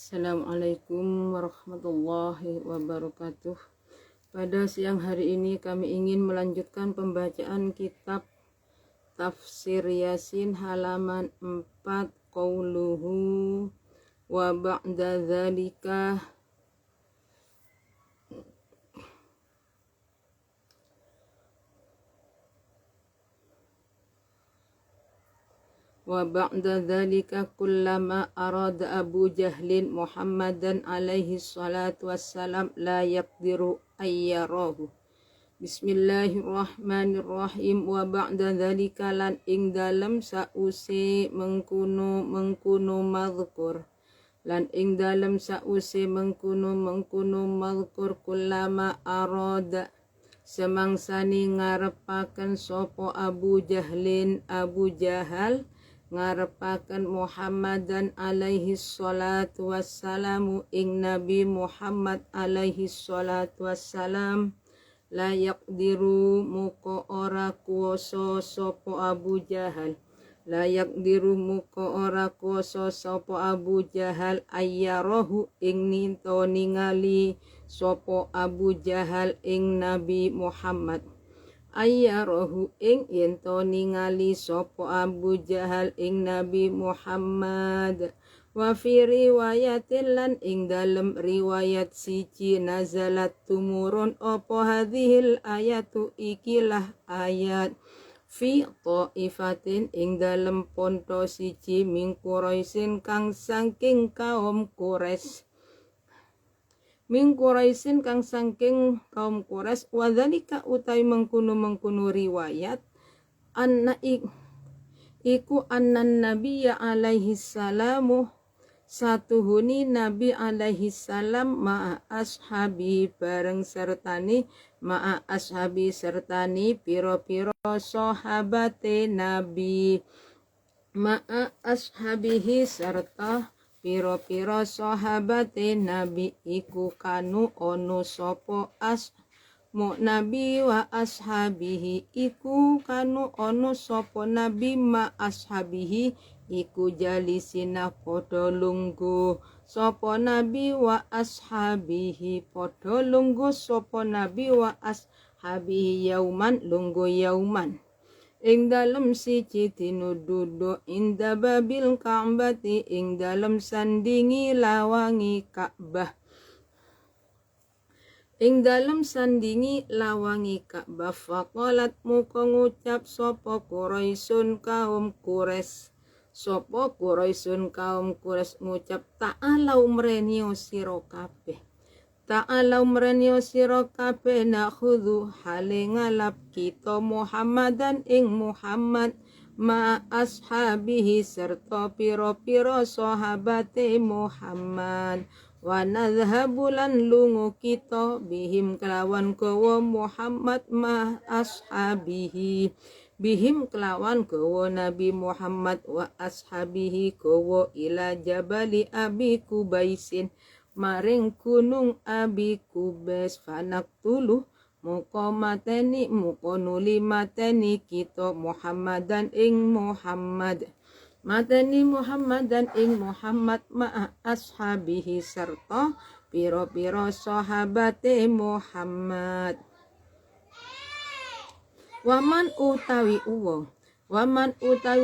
Assalamualaikum warahmatullahi wabarakatuh. Pada siang hari ini kami ingin melanjutkan pembacaan kitab Tafsir Yasin halaman 4, qauluhu wa ba'da dzalika kullama arada Abu Jahlin Muhammadan alaihi salatu wassalam la yaqdiru ayyarahu. Bismillahirrahmanirrahim. Wa ba'da dzalika lan ing dalem sause mengkuno mazkur, lan ing dalem sause mengkuno mazkur kullama arada semangsani ngarepaken sopo Abu Jahal ngarepaken Muhammadan alaihi salatu wassalamu ing Nabi Muhammad alaihi salatu wassalam la yaqdiru muko ora kuoso sopo Abu Jahal ayyarahu ing ningali sopo Abu Jahal ing Nabi Muhammad ayyarahu ing yento ningali sopo Abu Jahal ing Nabi Muhammad. Wa fi riwayatin lan ing dalem riwayat siji nazalat tumurun opo hadhil ayatu ikilah ayat fi ta'ifatin ing dalem ponto siji min Quraisyin kang saking kaum Quraisy wadzalika utai mengkuno riwayat anna iku annan nabiyya alaihi salamu satuhuni Nabi alaihi salam ma'a ashabi bareng sertani piro-piro sahabate Nabi ma'a ashabihi serta piro-piro sahabate Nabi iku kanu ono sopo Nabi wa ashabihi iku kanu ono sopo Nabi ma ashabihi iku jalisina podo lungguh sopo Nabi wa ashabihi podo lungguh sopo Nabi wa ashabihi yauman lungguh yauman ing dalem siji tinududo inda babil Ka'bati ing dalem sandingi lawangi Ka'bah faqalat muka ngucap sopo Quraisyun kaum Quraisy ngucap ta'alau mrenio sira kabeh nakhudhu hale ngalap kita Muhammadan ing Muhammad ma ashabihi serta piro-piro sahabate Muhammad wa nadhhabu lan lungo kita bihim kelawan gawa Muhammad ma ashabihi bihim kelawan gawa Nabi Muhammad wa ashabihi gawa ila jabali Abi Kubaisin maring gunung Abi Kubais fanaktuluh muka nuli mateni kita Muhammadan ing Muhammad ma'a ashabihi serta piro-piro sahabate Muhammad. Waman utawi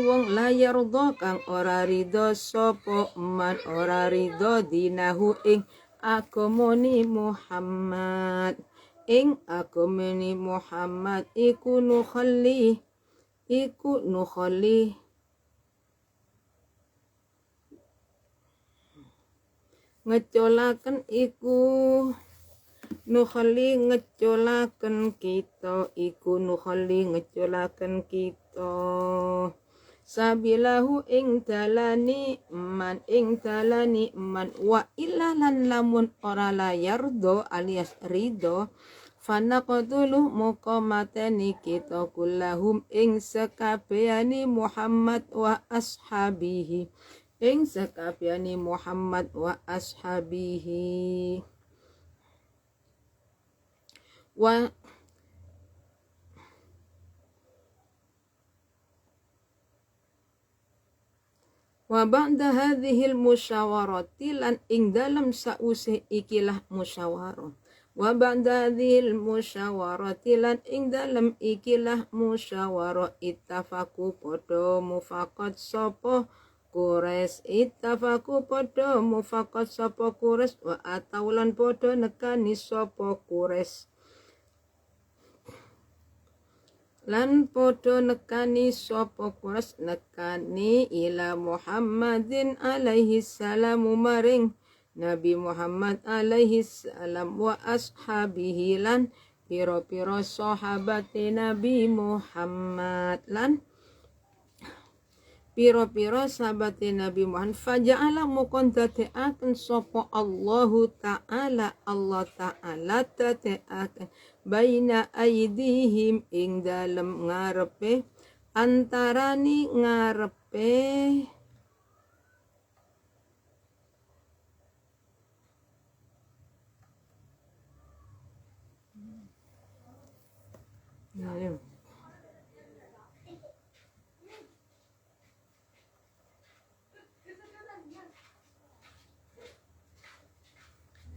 wong la yarda kang ora ridho sapa man ora ridho dinahu ing agamane Muhammad iku nukhalli ngecolaken kita sabilahu ing dalani man wa ilalan lamun ora layardo alias ridho fanaqtulu muka mateni kita kullahum ing sekabehane Muhammad wa ashabihi wa Wa ba'da hadhil musyawarati lan ing dalam sause ikilah musyawarah. Wa ba'da hadhil musyawarati lan ing dalam ikilah musyawarah ittafaku podo mufakat sapa Quraisy ittafaku podo mufakat sapa Quraisy wa ataulan podo nekani sapa Quraisy lan podo nekani sapa Quraisy nekani ila Muhammadin alaihi salam maring Nabi Muhammad alaihi salam wa ashabihi lan piro-piro sahabate Nabi Muhammad lan piro-piro sahabate Nabi Muhammad faja'ala mukon dateaken sapa Allahu ta'ala Allah ta'ala dateaken baina aidihim ing dalem ngarepe antarani ngarepe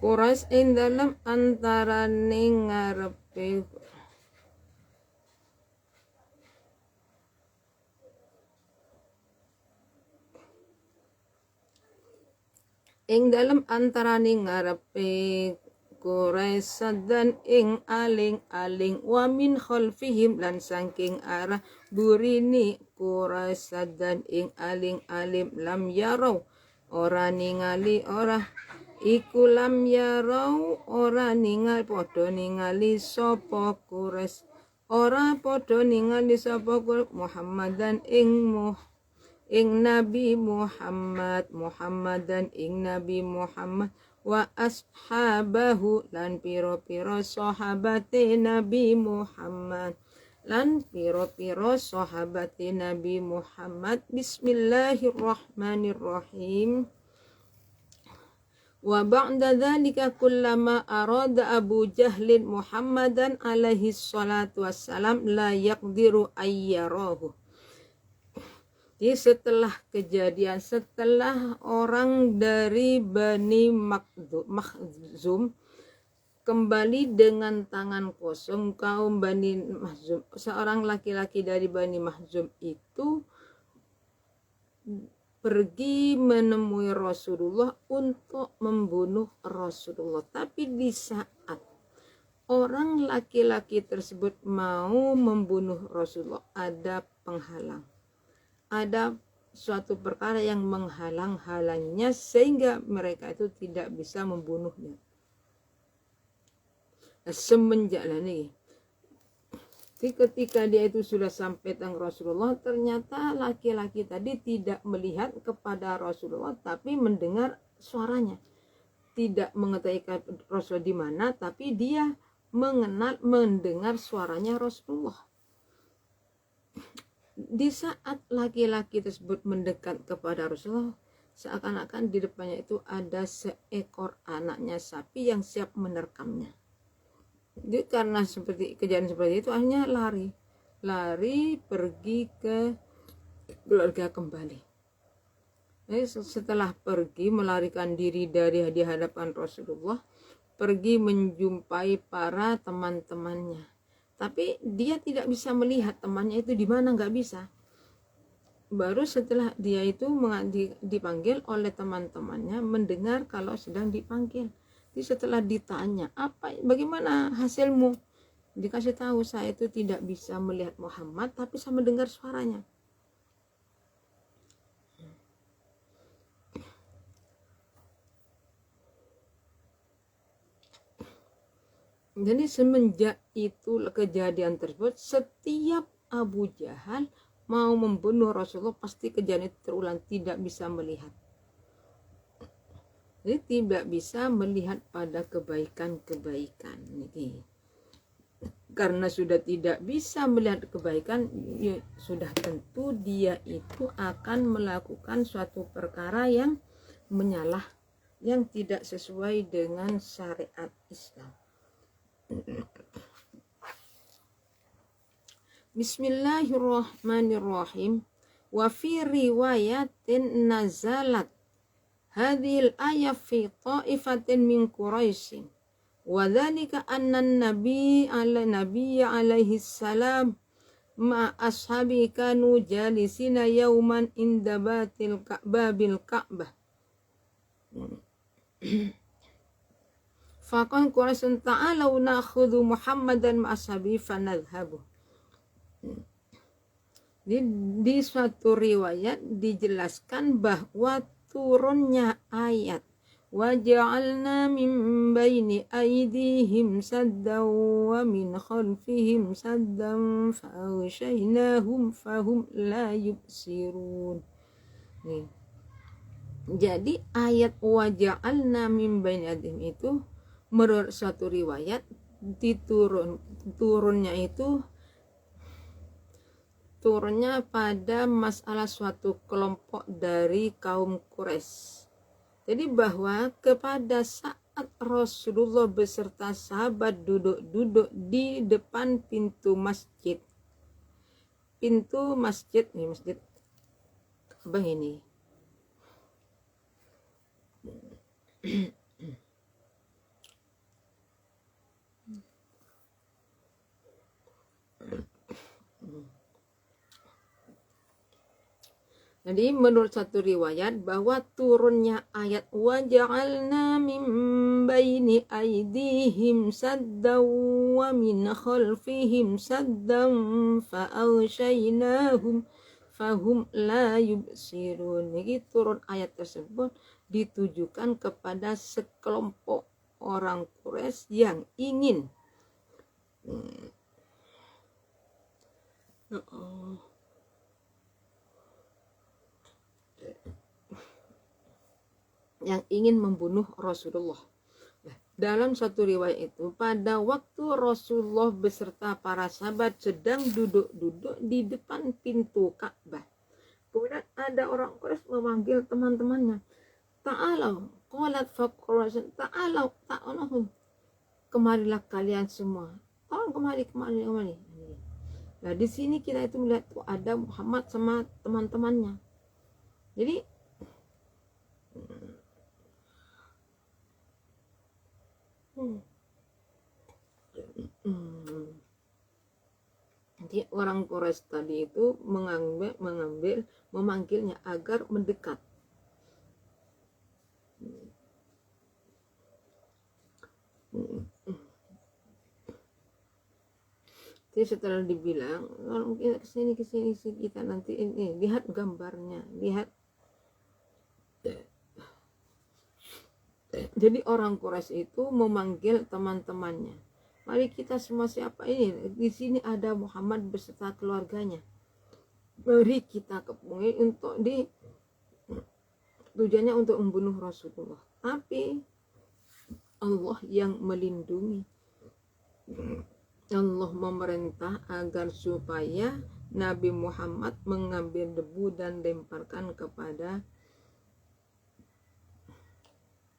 Quraisy ing dalem antarane ngarepe ing dalem antarane ngarepe Quraisy sadan ing aling-aling wa min khalfihim lan saking arah burini Quraisy sadan ing aling-alim lam yarau ora ningali ora iku lam yarau ora ningali padha ningali sapa Quraisy ora padha ningali sapa Muhammadan ing Nabi Muhammad Muhammadan ing Nabi Muhammad wa ashabahu lan piro-piro sahabate Nabi Muhammad lan piro-piro sahabate Nabi Muhammad. Bismillahirrahmanirrahim. Wa ba'da dzalika kullama arada Abu Jahlin Muhammadan alaihi salatu wassalam la yaqdiru ayyarahu. Jadi setelah kejadian, setelah orang dari Bani Makhzum kembali dengan tangan kosong, kaum Bani Makhzum, seorang laki-laki dari Bani Makhzum itu pergi menemui Rasulullah untuk membunuh Rasulullah. Tapi di saat orang laki-laki tersebut mau membunuh Rasulullah, ada penghalang. Ada suatu perkara yang menghalang-halangnya sehingga mereka itu tidak bisa membunuhnya. Semenjak ini, ketika dia itu sudah sampai teng Rasulullah, ternyata laki-laki tadi tidak melihat kepada Rasulullah tapi mendengar suaranya. Tidak mengetahui Rasulullah di mana, tapi dia mendengar suaranya Rasulullah. Di saat laki-laki tersebut mendekat kepada Rasulullah, seakan-akan di depannya itu ada seekor anaknya sapi yang siap menerkamnya. Jadi karena seperti kejadian seperti itu, akhirnya lari pergi ke keluarga kembali. Jadi setelah pergi melarikan diri dari di hadapan Rasulullah, pergi menjumpai para teman-temannya. Tapi dia tidak bisa melihat temannya itu di mana, nggak bisa. Baru setelah dia itu dipanggil oleh teman-temannya, mendengar kalau sedang dipanggil. Jadi setelah ditanya, bagaimana hasilmu? Dikasih tahu, saya itu tidak bisa melihat Muhammad, tapi saya mendengar suaranya. Jadi semenjak itu kejadian tersebut, setiap Abu Jahal mau membunuh Rasulullah pasti kejadian itu terulang, tidak bisa melihat. Jadi tidak bisa melihat pada kebaikan-kebaikan. Karena sudah tidak bisa melihat kebaikan, ya sudah tentu dia itu akan melakukan suatu perkara yang menyalah, yang tidak sesuai dengan syariat Islam. Bismillahirrahmanirrahim. Wa fi riwayatin nazalat hadhil ayat fi ta'ifatin min Quraisy. Wa dzalika anna nabi alaihi salam ma ashabi kanu jalisina yauman inda babil Ka'bah. Faqan Quraisy ta'alau nakhudhu Muhammadan ma ashabi fanadhhabu. Di suatu riwayat dijelaskan bahwa turunnya ayat wa ja'alna min baini aydihim saddan wa min khalfihim saddan fa'aghshaynahum fahum la yubsirun. Jadi ayat wa ja'alna min baini aydihim itu menurut suatu riwayat turunnya pada masalah suatu kelompok dari kaum Quraisy. Jadi bahwa kepada saat Rasulullah beserta sahabat duduk-duduk di depan pintu masjid nih, masjid Abang ini. Jadi menurut satu riwayat bahwa turunnya ayat wa ja'alna min baini aydihim saddan wa min khalfihim saddan fa'aghshaynahum fahum la yubsirun. Jadi turun ayat tersebut ditujukan kepada sekelompok orang Quraisy yang ingin membunuh Rasulullah. Dalam satu riwayat itu, pada waktu Rasulullah beserta para sahabat sedang duduk-duduk di depan pintu Ka'bah, kemudian ada orang Quraisy memanggil teman-temannya, ta'alau, qalat faqrasun, ta'alau, kemarilah kalian semua, tolong kemari. Nah di sini kita itu melihat tuh ada Muhammad sama teman-temannya. Jadi Nanti orang Quraisy tadi itu memanggilnya agar mendekat. Jadi setelah dibilang, kalau mungkin kesini kita nanti ini lihat gambarnya, lihat. Jadi orang Quraisy itu memanggil teman-temannya. Mari kita semua siapa ini? Di sini ada Muhammad beserta keluarganya. Mari kita kepungi untuk tujuannya untuk membunuh Rasulullah. Tapi Allah yang melindungi. Allah memerintah agar supaya Nabi Muhammad mengambil debu dan lemparkan kepada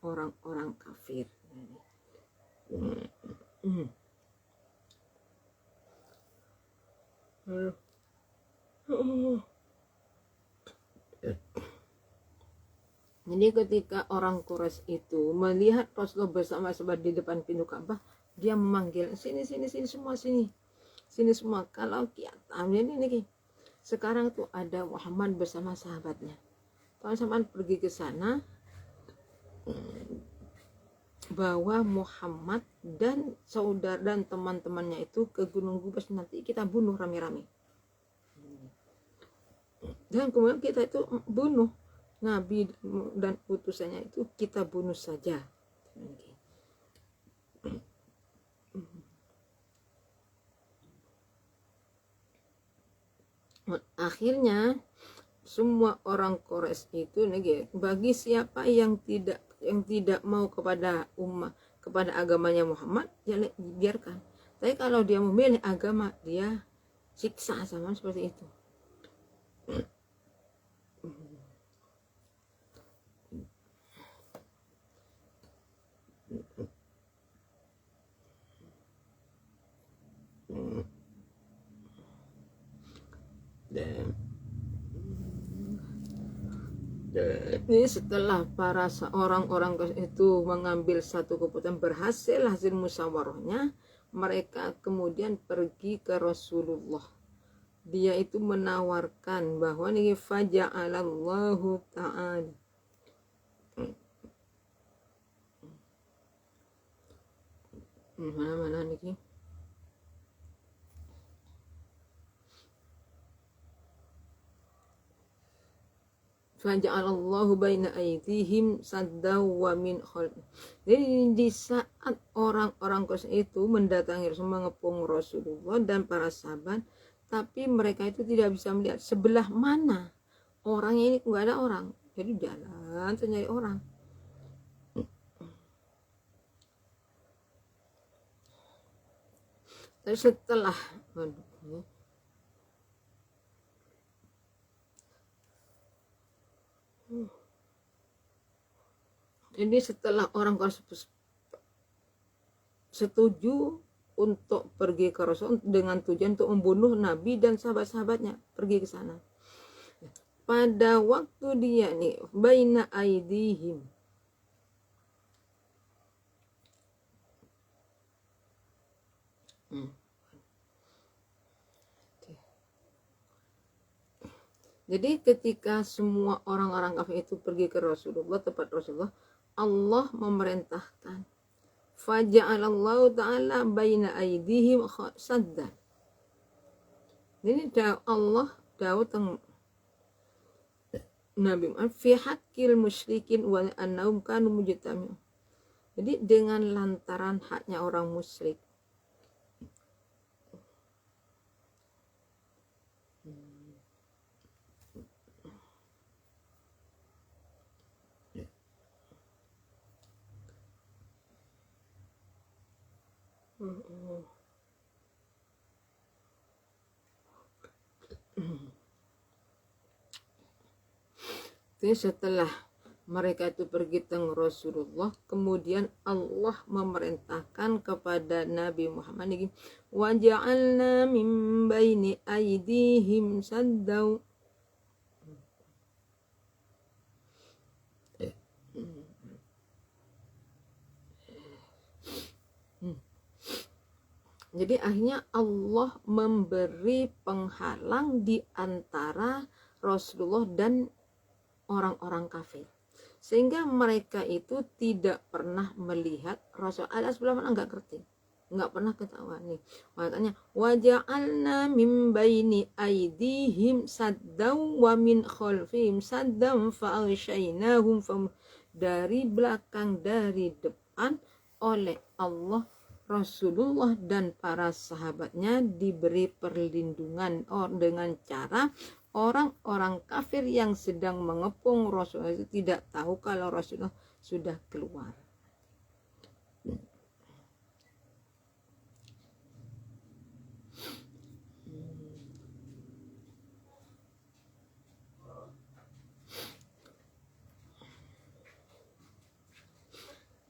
orang-orang kafir. Jadi ketika orang Quraisy itu melihat Rasulullah bersama sahabat di depan pintu Ka'bah, dia memanggil sini semua sini semua. Kalau kita ini sekarang tuh ada Muhammad bersama sahabatnya. Kalau sahabat pergi ke sana, bawa Muhammad dan saudara dan teman-temannya itu ke Gunung Gubas, nanti kita bunuh rame-rame. Dan kemudian kita itu bunuh Nabi dan utusannya itu, kita bunuh saja. Akhirnya semua orang Quraisy itu bagi siapa yang tidak mau kepada kepada agamanya Muhammad, ya biarkan. Tapi kalau dia memilih agama, dia siksa sama seperti itu. Ini setelah para orang-orang itu mengambil satu keputusan, berhasil hasil musyawarahnya, mereka kemudian pergi ke Rasulullah. Dia itu menawarkan bahwa nih faja'alallahu ta'ala, mana nih, faja'alallahu baina aydihim saddaw wa min khalfi. Jadi di saat orang-orang Quraisy itu mendatangi Rasul, mengepung Rasulullah dan para sahabat, tapi mereka itu tidak bisa melihat sebelah mana orangnya, ini nggak ada orang, jadi jalan mencari orang. Tapi setelah jadi setelah orang Quraisy setuju untuk pergi ke Rasul dengan tujuan untuk membunuh Nabi dan sahabat-sahabatnya, pergi ke sana. Pada waktu dia nih baina aidihim, jadi ketika semua orang-orang kafir itu pergi ke Rasulullah, tempat Rasulullah, Allah memerintahkan faja'alallahu ta'ala baina aydihim saddan. Ini Allah Daud Nabi fi haqqil musyrikin wa annahum kanu mujtami'un. Jadi dengan lantaran haknya orang musyrik, Jadi setelah mereka itu pergi ke Rasulullah, kemudian Allah memerintahkan kepada Nabi Muhammad, wa ja'alna min baini aydihim saddaw. Jadi akhirnya Allah memberi penghalang di antara Rasulullah dan orang-orang kafir, sehingga mereka itu tidak pernah melihat Rasul ada sebelah mana, nggak ngerti, nggak pernah ketahuan nih. Makanya waja'alna min baini aydihim saddaw wa min khalfihim saddam fa'aghshaynahum, dari belakang dari depan oleh Allah Rasulullah dan para sahabatnya diberi perlindungan dengan cara orang-orang kafir yang sedang mengepung Rasulullah itu tidak tahu kalau Rasulullah sudah keluar.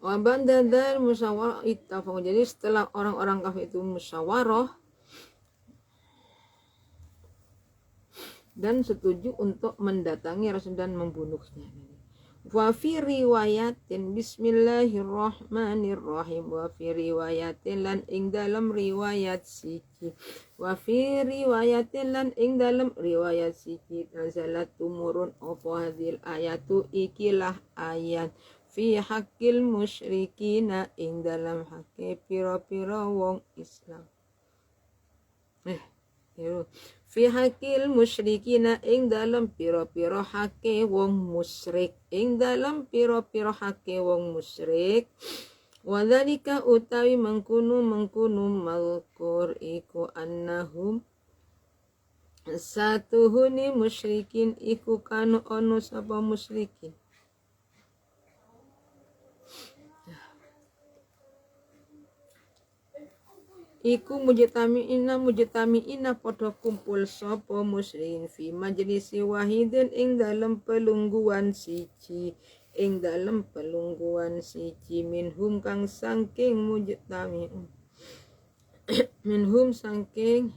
Wabandadar musyawarah ittafaqu. Jadi setelah orang-orang kafir itu musyawarah dan setuju untuk mendatangi Rasul dan membunuhnya. Wa fi riwayatin bismillahirrahmanirrahim, wa fi riwayatin lan ing dalam riwayat siji, wa fi riwayatin lan ing dalam riwayat siji, nazalat tumurun opo hadil ayatu ikilah ayat fi haqqil musyrikina ing dalam haqqi pira-pira wong Islam. Fi haqqil musyrikina ing dalam pira-pira haqqi wong musyrik, ing dalam pira-pira haqqi wong musyrik. Wa dzalika utawi mengkunu malkur iku annahum satuhuni musyrikin iku kanu ono sapa musyrikin iku mujtamiina padha kumpul sapa musyrikin fi majlisi wahidin ing dalem pelungguan siji, minhum kang saking mujtamiun minhum saking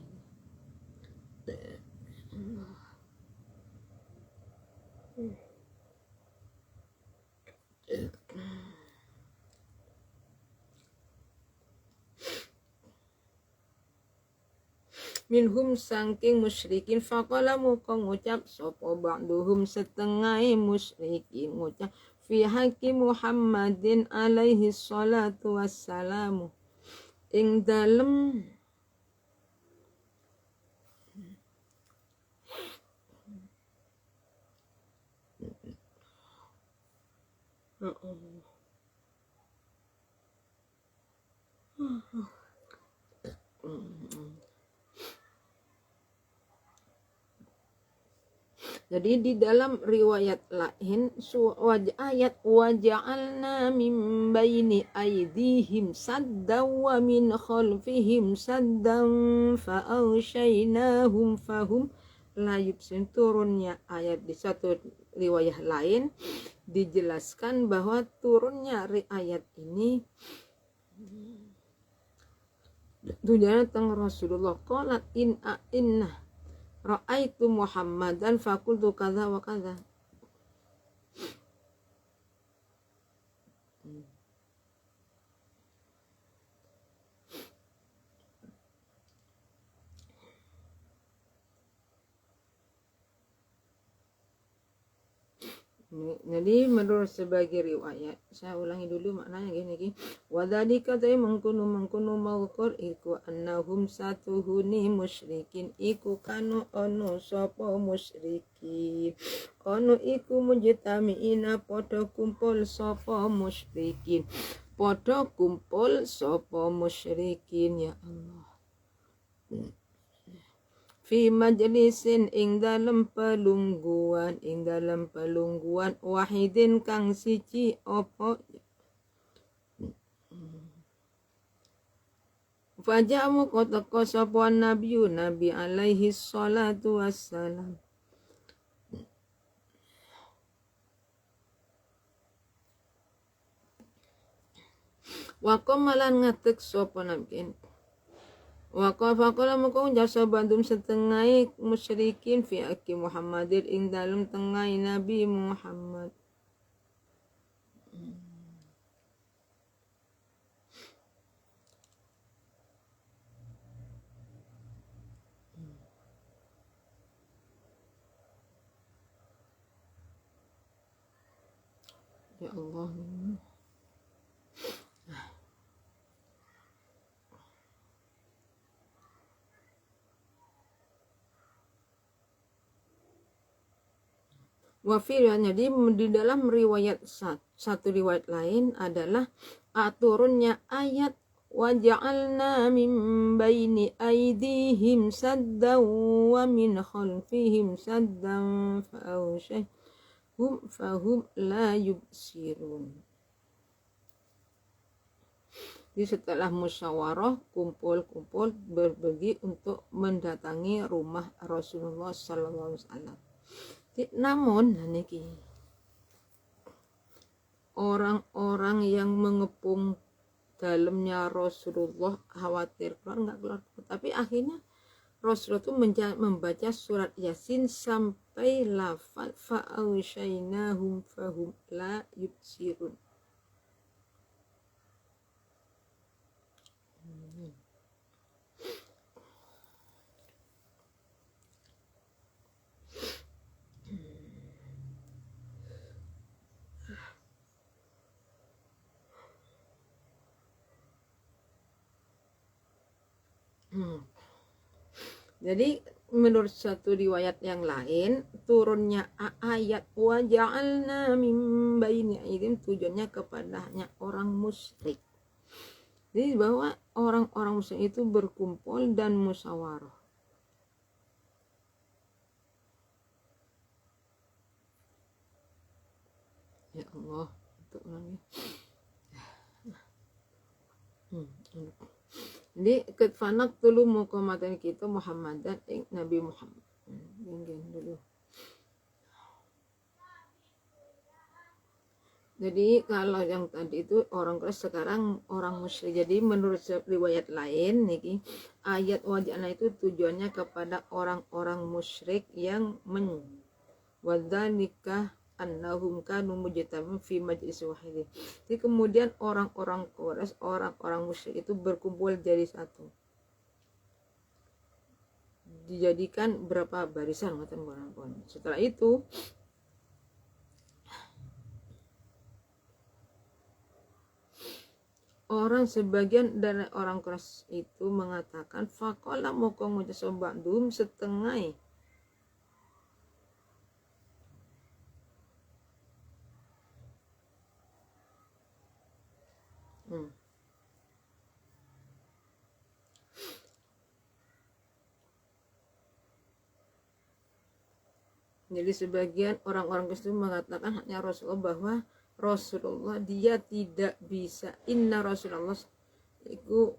minhum sangking musyrikin faqala muka ngucap sapa ba'duhum setengah musyrikin ngucap fi haqqi Muhammadin alaihi salatu wassalamu ing dalem jadi di dalam riwayat lain ayat waja'alna min baini aydihim saddan wa min khalfihim saddan fa'aghshaynahum fahum la yubsirun. Turunnya ayat di satu riwayat lain dijelaskan bahwa turunnya ayat ini tujuannya tentang Rasulullah qalat inna ra'aitu Muhammadan faqultu kadza wa kadza. Jadi menurut sebagai riwayat, saya ulangi dulu maknanya gini. Wadhalika tay mengkunu mauqur iku annahum satuhuni musyrikin iku kanu ono sapa musyrikin. Ono iku mujtamiina padha kumpul sapa musyrikin. Padha kumpul sapa musyrikin ya Allah. Fi majlisin ing dalam pelungguan wahidin kang siji opo fajamu kotoko sapa nabi alaihi salatu wassalam wa qamalan ngatek sapa nabi Waqala maka jasa bandum setengah musyrikin fi aki Muhammadin ing dalem tengah Nabi Muhammad. Ya Allah. Wafirnya di dalam riwayat satu riwayat lain adalah turunnya ayat waja'alna min baini aydihim saddan wa min khalfihim saddan fahum la yubsirun. Jadi setelah musyawarah kumpul berbagi untuk mendatangi rumah Rasulullah sallallahu alaihi wasallam. Namun niki orang-orang yang mengepung dalamnya Rasulullah khawatir keluar nggak keluar, tapi akhirnya Rasulullah itu membaca surat Yasin sampai lafal fa'ausyainahum fahum la yubsirun. Jadi menurut satu riwayat yang lain turunnya ayat waja'alna min baini aydihim tujuannya kepadanya orang musyrik. Jadi bahwa orang-orang musyrik itu berkumpul dan musyawarah. Ya Allah, untuk orangnya. Jadi ketfanak dulu muqamatan kita Muhammadan Nabi Muhammad. Dulu. Jadi kalau yang tadi itu orang keras, sekarang orang musyrik. Jadi menurut riwayat lain niki ayat wajahna itu tujuannya kepada orang-orang musyrik yang wadzanika annahum kanu mujtamin fi majlis wahid. Jadi kemudian orang-orang Quraisy, orang-orang musyrik itu berkumpul jadi satu. dijadikan berapa barisan ngoten pun. Setelah itu sebagian dari orang keras itu mengatakan faqala moko ngucap ba'dhum setengah Jadi sebagian orang-orang Kristen mengatakan hanya Rasulullah, bahwa Rasulullah dia tidak bisa, inna Rasulullah itu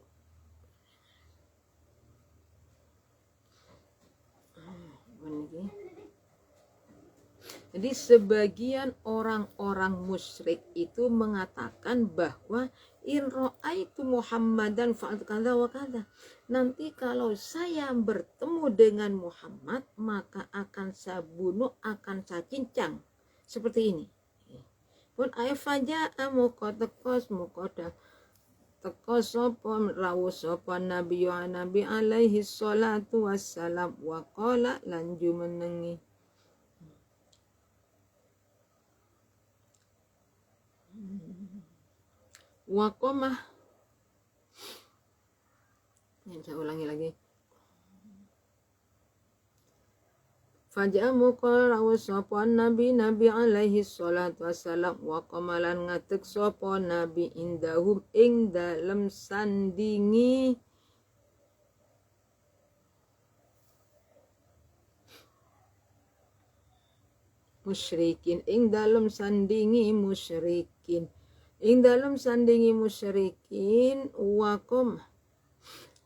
jadi sebagian orang-orang musyrik itu mengatakan bahwa in ra'aitu Muhammadan fa'altu kadza wa kadza. Nanti kalau saya bertemu dengan Muhammad maka akan saya bunuh, akan saya cincang. Seperti ini. Pun ayat faja'a muqatakos muqadak teko sapa rawuh sapa nabi alaihi salatu wassalam wa qala lan jumenengi waqomah. Saya ulangi lagi. Fajamu qala sapa nabi alaihi salatu wassalam wa qamalan ngatek sapa nabi indahum ing dalem sandingi musyrikin ing dalem sandingi musyrikin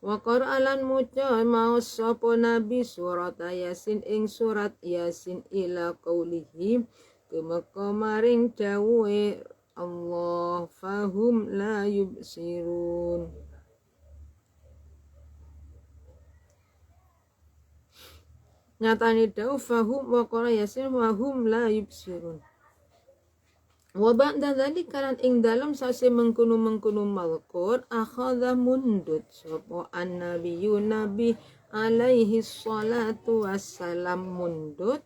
wa Qur'alan muca maos sapa nabi surat Yasin ing surat Yasin ila qaulihi tumeka maring dawuhe Allah fahum la yubsirun. Nyatane dawuh fahum wa qara Yasin fahum la yubsirun. Wa ba'da dzalika lan ing dalem sase mengkono malkut akhadha mundut sapa annabiyyu nabi alaihi salatu wassalam mundut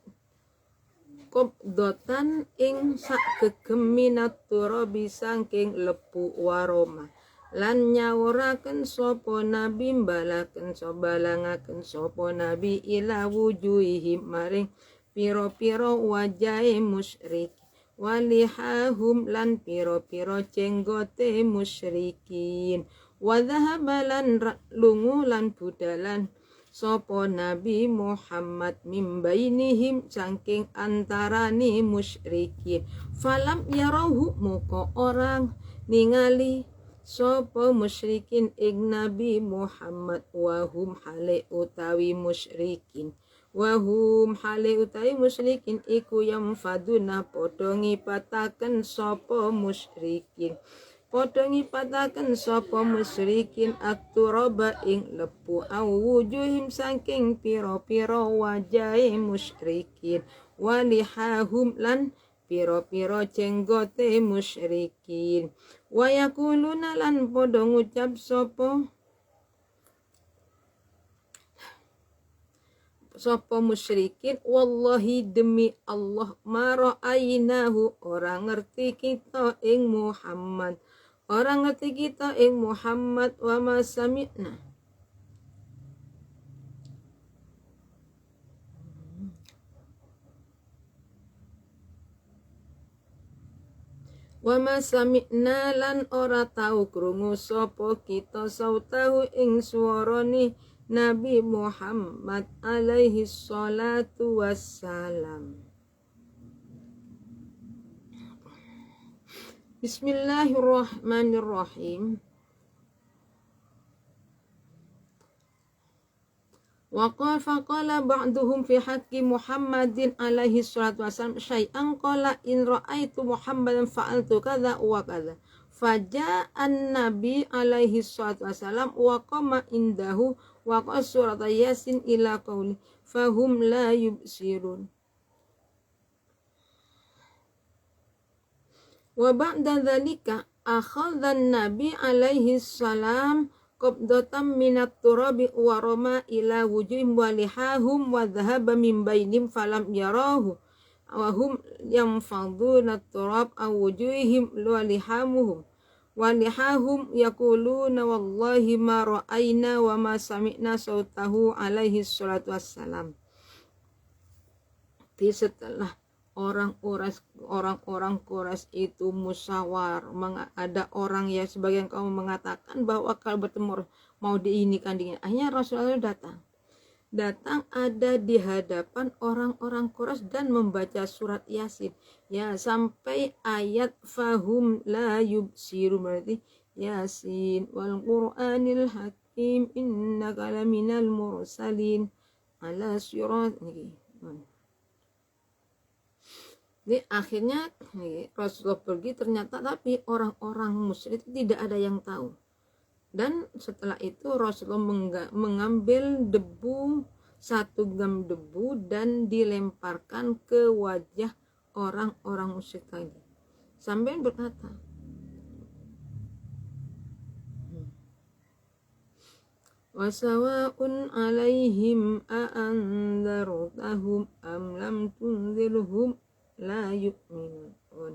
qabdatan ing sak gegeminat turabi saking lepu waroma lan nyawuraken sapa nabi balangaken sapa nabi ila wujuhihim maring pira-pira wajahe musyrik walihahum lan piro-piro jenggote musyrikin wadhahabalan lungu lan budalan sopo nabi Muhammad mimbainihim saking antarani musyrikin falam yarauhu muko orang ningali sopo musyrikin ing nabi Muhammad wahum hale utawi musyrikin wahum hale utawi musyrikin iku yang faduna padha ngipataken sapa musyrikin akturaba ing lepu awujuhim saking pira-pira wajahe musyrikin walihahum lan pira-pira jenggote musyrikin wayakuluna lan padha ngucap sapa musyrikin wallahi demi Allah mara'ainahu orang ngerti kita ing Muhammad wa ma sami'na lan ora tau krungu sapa kita sautahu ing swarane Nabi Muhammad alaihi salatu wassalam. Bismillahirrahmanirrahim. Faqala ba'duhum fi haqqi Muhammadin alaihi salatu wassalam syai'an qala in ra'aitu Muhammadan fa'altu kadza wa kadza. Faja'an Nabi alaihi salatu wassalam wa qama indahu wa surat Yasin ila qauli fahum la yubsirun. Wa ba'da dzalika akhadha Nabi alaihi salam qabdatan minat turabi wa rama ila wujuhim wa lihahum wa dhahaba min bainim falam yarahu wa hum yanfaduna turab aw wujuhihim wa lihamuhum wa lihahum yaquluna wallahi ma ra'ayna wa ma sami'na sautahu alaihi salatu wassalam. Setelah orang-orang Quraisy itu musyawar, ada orang ya sebagian kaum mengatakan bahwa kalau bertemu mau diinikan dingin, akhirnya Rasulullah datang ada di hadapan orang-orang Quraisy dan membaca surat Yasin ya sampai ayat fahum la yubsiru, berarti Yasin wal Qur'anil hakim innaka laminal mursalin ala sirat. Jadi akhirnya Rasulullah pergi, ternyata tapi orang-orang musyrik tidak ada yang tahu. Dan setelah itu Rasulullah mengambil debu, 1 gam debu, dan dilemparkan ke wajah orang-orang musyrik tadi. Sampai berkata, wasawa'un alaihim a'anzartahum am lam tunzirhum la yu'minun.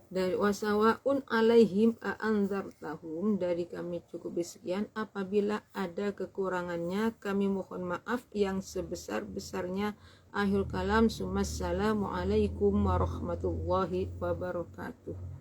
Dari wasawa'un alaihim a'anzartahum, dari kami cukup sekian, apabila ada kekurangannya kami mohon maaf yang sebesar-besarnya. Akhir kalam, assalamualaikum warahmatullahi wabarakatuh.